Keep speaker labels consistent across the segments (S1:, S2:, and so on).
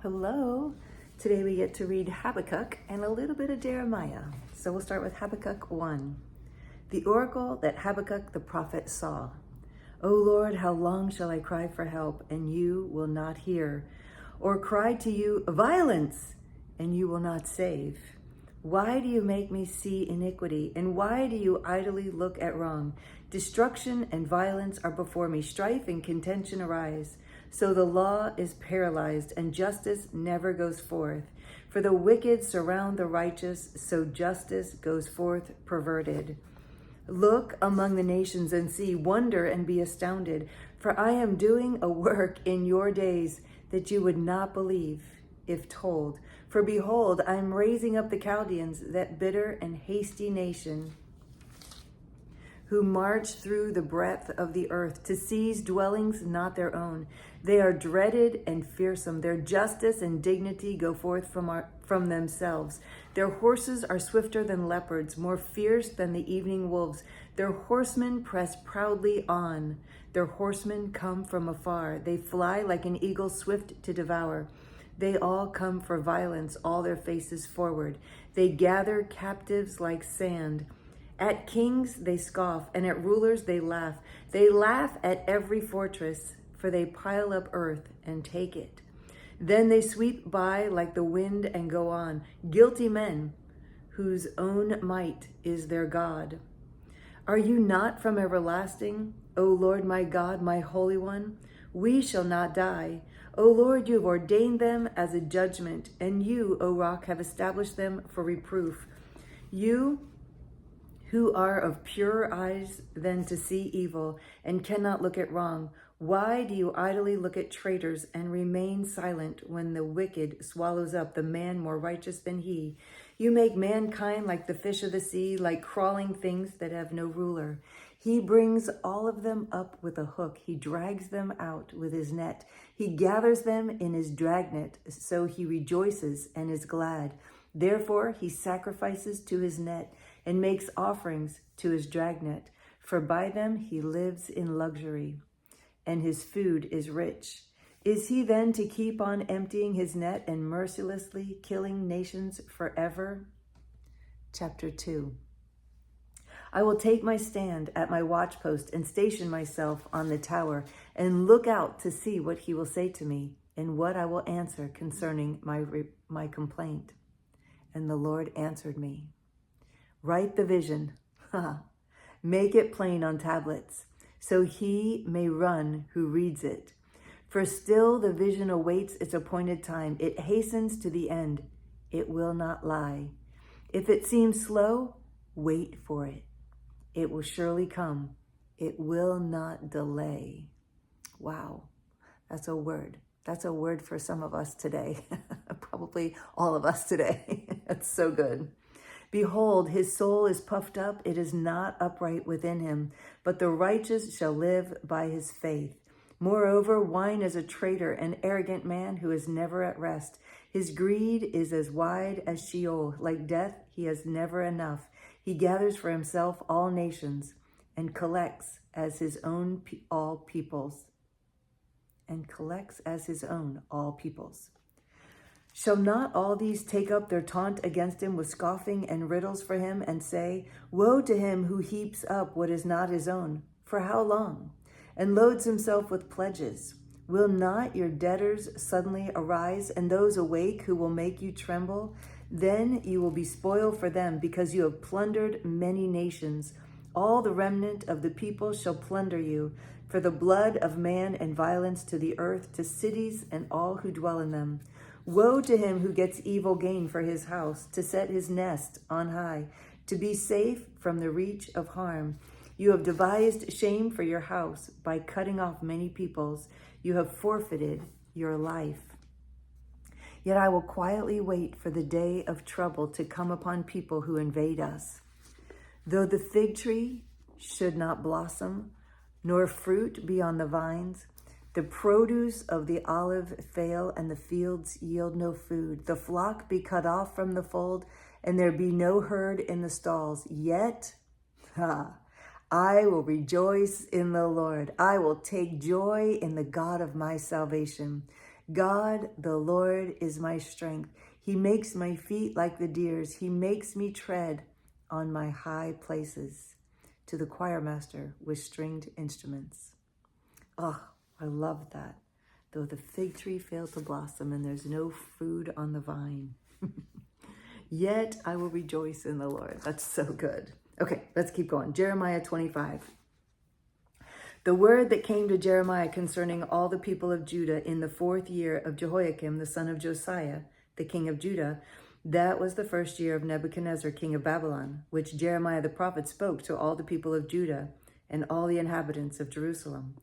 S1: Hello. Today we get to read Habakkuk and a little bit of Jeremiah. So we'll start with Habakkuk 1. The oracle that Habakkuk the prophet saw. O Lord, how long shall I cry for help, and you will not hear? Or cry to you, violence, and you will not save? Why do you make me see iniquity, and why do you idly look at wrong? Destruction and violence are before me, strife and contention arise. So the law is paralyzed, and justice never goes forth. For the wicked surround the righteous, so justice goes forth perverted. Look among the nations and see, wonder and be astounded, for I am doing a work in your days that you would not believe if told. For behold, I am raising up the Chaldeans, that bitter and hasty nation, who march through the breadth of the earth to seize dwellings not their own. They are dreaded and fearsome. Their justice and dignity go forth from themselves. Their horses are swifter than leopards, more fierce than the evening wolves. Their horsemen press proudly on. Their horsemen come from afar. They fly like an eagle swift to devour. They all come for violence, all their faces forward. They gather captives like sand. At kings they scoff, and at rulers they laugh. They laugh at every fortress, for they pile up earth and take it. Then they sweep by like the wind and go on, guilty men whose own might is their God. Are you not from everlasting, O Lord my God, my Holy One? We shall not die. O Lord, you have ordained them as a judgment, and you, O Rock, have established them for reproof. You who are of purer eyes than to see evil and cannot look at wrong, why do you idly look at traitors and remain silent when the wicked swallows up the man more righteous than he? You make mankind like the fish of the sea, like crawling things that have no ruler. He brings all of them up with a hook. He drags them out with his net. He gathers them in his dragnet, so he rejoices and is glad. Therefore he sacrifices to his net and makes offerings to his dragnet, for by them he lives in luxury, and his food is rich. Is he then to keep on emptying his net and mercilessly killing nations forever? Chapter 2. I will take my stand at my watchpost and station myself on the tower and look out to see what he will say to me and what I will answer concerning my complaint. And the Lord answered me. Write the vision, make it plain on tablets, so he may run who reads it. For still the vision awaits its appointed time. It hastens to the end. It will not lie. If it seems slow, wait for it. It will surely come. It will not delay. Wow, that's a word. That's a word for some of us today. Probably all of us today. That's so good. Behold, his soul is puffed up. It is not upright within him, but the righteous shall live by his faith. Moreover, wine is a traitor, an arrogant man who is never at rest. His greed is as wide as Sheol. Like death, he has never enough. He gathers for himself all nations and collects as his own all peoples. Shall not all these take up their taunt against him with scoffing and riddles for him and say, woe to him who heaps up what is not his own? For how long? And loads himself with pledges. Will not your debtors suddenly arise, and those awake who will make you tremble? Then you will be spoil for them, because you have plundered many nations. All the remnant of the people shall plunder you, for the blood of man and violence to the earth, to cities and all who dwell in them. Woe to him who gets evil gain for his house, to set his nest on high, to be safe from the reach of harm. You have devised shame for your house by cutting off many peoples. You have forfeited your life. Yet I will quietly wait for the day of trouble to come upon people who invade us. Though the fig tree should not blossom, nor fruit be on the vines, the produce of the olive fail, and the fields yield no food. The flock be cut off from the fold, and there be no herd in the stalls. Yet, I will rejoice in the Lord. I will take joy in the God of my salvation. God, the Lord, is my strength. He makes my feet like the deer's. He makes me tread on my high places. To the choir master with stringed instruments. Oh, I love that. Though the fig tree failed to blossom and there's no food on the vine, yet I will rejoice in the Lord. That's so good. Okay, let's keep going. Jeremiah 25. The word that came to Jeremiah concerning all the people of Judah in the 4th year of Jehoiakim, the son of Josiah, the king of Judah, that was the 1st year of Nebuchadnezzar, king of Babylon, which Jeremiah the prophet spoke to all the people of Judah and all the inhabitants of Jerusalem.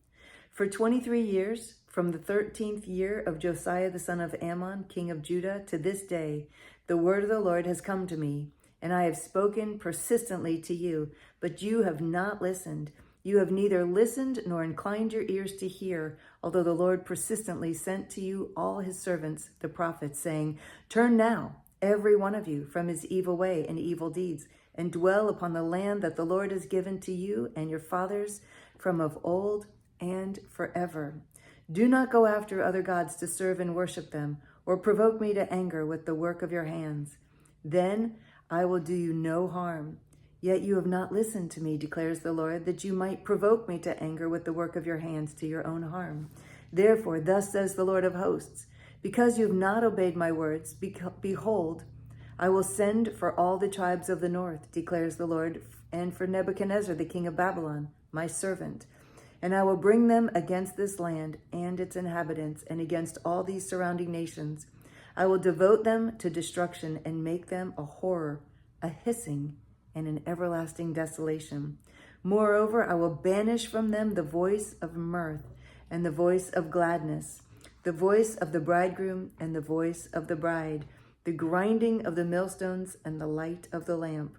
S1: For 23 years, from the 13th year of Josiah the son of Ammon, king of Judah, to this day, the word of the Lord has come to me, and I have spoken persistently to you, but you have not listened. You have neither listened nor inclined your ears to hear, although the Lord persistently sent to you all his servants, the prophets, saying, Turn now, every one of you, from his evil way and evil deeds, and dwell upon the land that the Lord has given to you and your fathers from of old and forever. Do not go after other gods to serve and worship them, or provoke me to anger with the work of your hands. Then I will do you no harm. Yet you have not listened to me, declares the Lord, that you might provoke me to anger with the work of your hands to your own harm. Therefore, thus says the Lord of hosts, because you have not obeyed my words, behold, I will send for all the tribes of the north, declares the Lord, and for Nebuchadnezzar, the king of Babylon, my servant. And I will bring them against this land and its inhabitants, and against all these surrounding nations. I will devote them to destruction and make them a horror, a hissing, and an everlasting desolation. Moreover, I will banish from them the voice of mirth and the voice of gladness, the voice of the bridegroom and the voice of the bride, the grinding of the millstones and the light of the lamp.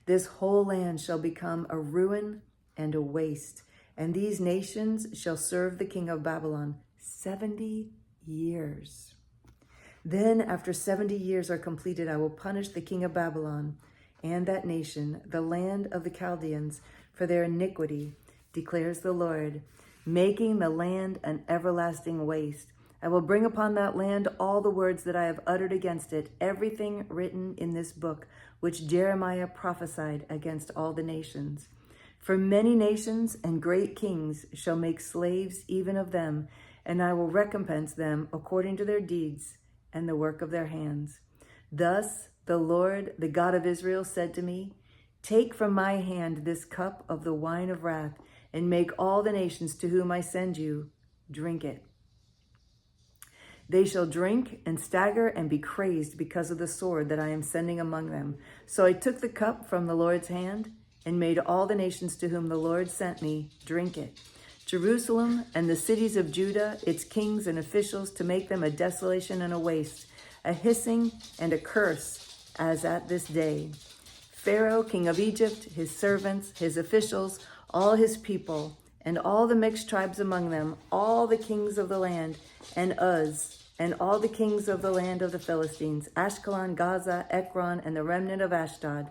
S1: This whole land shall become a ruin and a waste, and these nations shall serve the king of Babylon 70 years. Then, after 70 years are completed, I will punish the king of Babylon and that nation, the land of the Chaldeans, for their iniquity, declares the Lord, making the land an everlasting waste. I will bring upon that land all the words that I have uttered against it, everything written in this book, which Jeremiah prophesied against all the nations. For many nations and great kings shall make slaves even of them, and I will recompense them according to their deeds and the work of their hands. Thus the Lord, the God of Israel, said to me, Take from my hand this cup of the wine of wrath, and make all the nations to whom I send you drink it. They shall drink and stagger and be crazed because of the sword that I am sending among them. So I took the cup from the Lord's hand and made all the nations to whom the Lord sent me drink it. Jerusalem and the cities of Judah, its kings and officials, to make them a desolation and a waste, a hissing and a curse, as at this day. Pharaoh, king of Egypt, his servants, his officials, all his people, and all the mixed tribes among them, all the kings of the land, and Uz, and all the kings of the land of the Philistines, Ashkelon, Gaza, Ekron, and the remnant of Ashdod,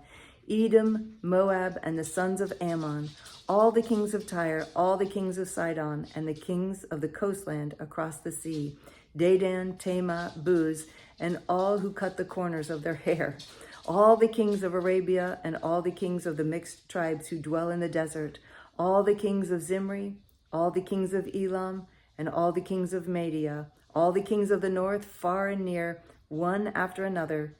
S1: Edom, Moab, and the sons of Ammon, all the kings of Tyre, all the kings of Sidon, and the kings of the coastland across the sea, Dedan, Tema, Buz, and all who cut the corners of their hair, all the kings of Arabia, and all the kings of the mixed tribes who dwell in the desert, all the kings of Zimri, all the kings of Elam, and all the kings of Media, all the kings of the north, far and near, one after another,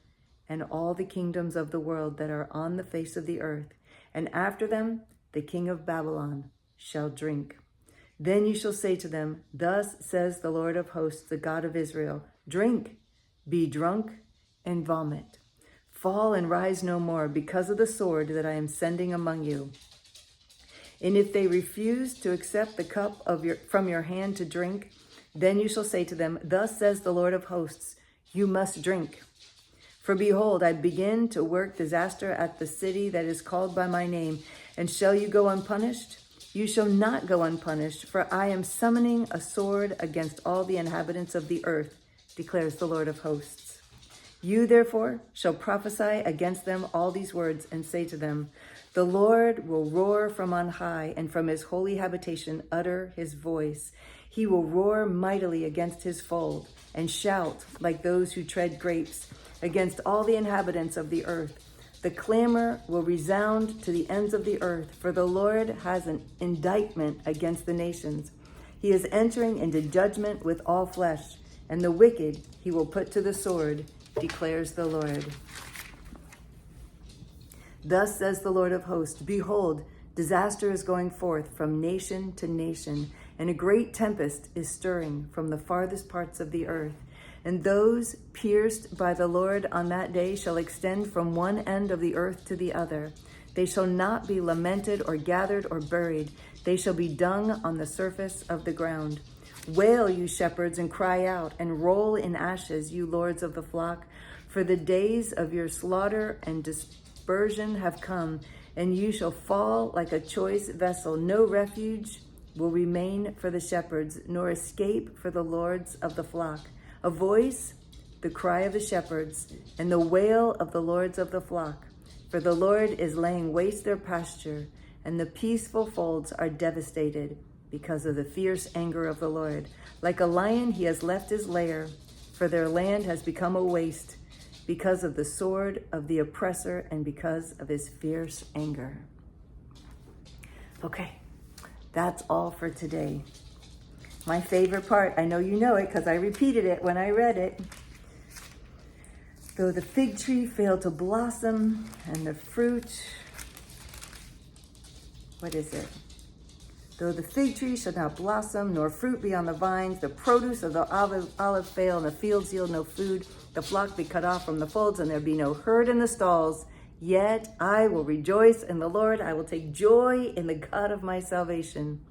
S1: and all the kingdoms of the world that are on the face of the earth. And after them, the king of Babylon shall drink. Then you shall say to them, Thus says the Lord of hosts, the God of Israel, Drink, be drunk, and vomit. Fall and rise no more because of the sword that I am sending among you. And if they refuse to accept the cup from your hand to drink, then you shall say to them, Thus says the Lord of hosts, you must drink. For behold, I begin to work disaster at the city that is called by my name. And shall you go unpunished? You shall not go unpunished, for I am summoning a sword against all the inhabitants of the earth, declares the Lord of hosts. You therefore shall prophesy against them all these words, and say to them, The Lord will roar from on high, and from his holy habitation utter his voice. He will roar mightily against his fold and shout like those who tread grapes against all the inhabitants of the earth. The clamor will resound to the ends of the earth, for the Lord has an indictment against the nations. He is entering into judgment with all flesh, and the wicked he will put to the sword, declares the Lord. Thus says the Lord of hosts, behold, disaster is going forth from nation to nation, and a great tempest is stirring from the farthest parts of the earth. And those pierced by the Lord on that day shall extend from one end of the earth to the other. They shall not be lamented or gathered or buried. They shall be dung on the surface of the ground. Wail, you shepherds, and cry out, and roll in ashes, you lords of the flock. For the days of your slaughter and dispersion have come, and you shall fall like a choice vessel. No refuge will remain for the shepherds, nor escape for the lords of the flock. A voice, the cry of the shepherds, and the wail of the lords of the flock. For the Lord is laying waste their pasture, and the peaceful folds are devastated because of the fierce anger of the Lord. Like a lion, he has left his lair, for their land has become a waste because of the sword of the oppressor and because of his fierce anger. Okay, that's all for today. My favorite part, I know you know it because I repeated it when I read it. Though the fig tree failed to blossom and the fruit, what is it? Though the fig tree shall not blossom, nor fruit be on the vines, the produce of the olive fail, and the fields yield no food, the flock be cut off from the folds, and there be no herd in the stalls, yet I will rejoice in the Lord. I will take joy in the God of my salvation.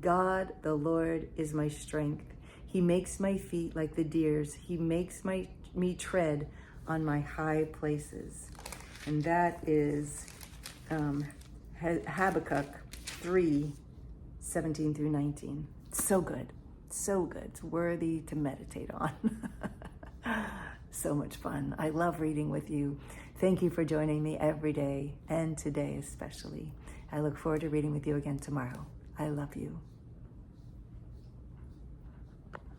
S1: God, the Lord, is my strength. He makes my feet like the deer's. He makes me tread on my high places. And that is Habakkuk 3:17 through 19. So good. So good. It's worthy to meditate on. So much fun. I love reading with you. Thank you for joining me every day, and today especially. I look forward to reading with you again tomorrow. I love you.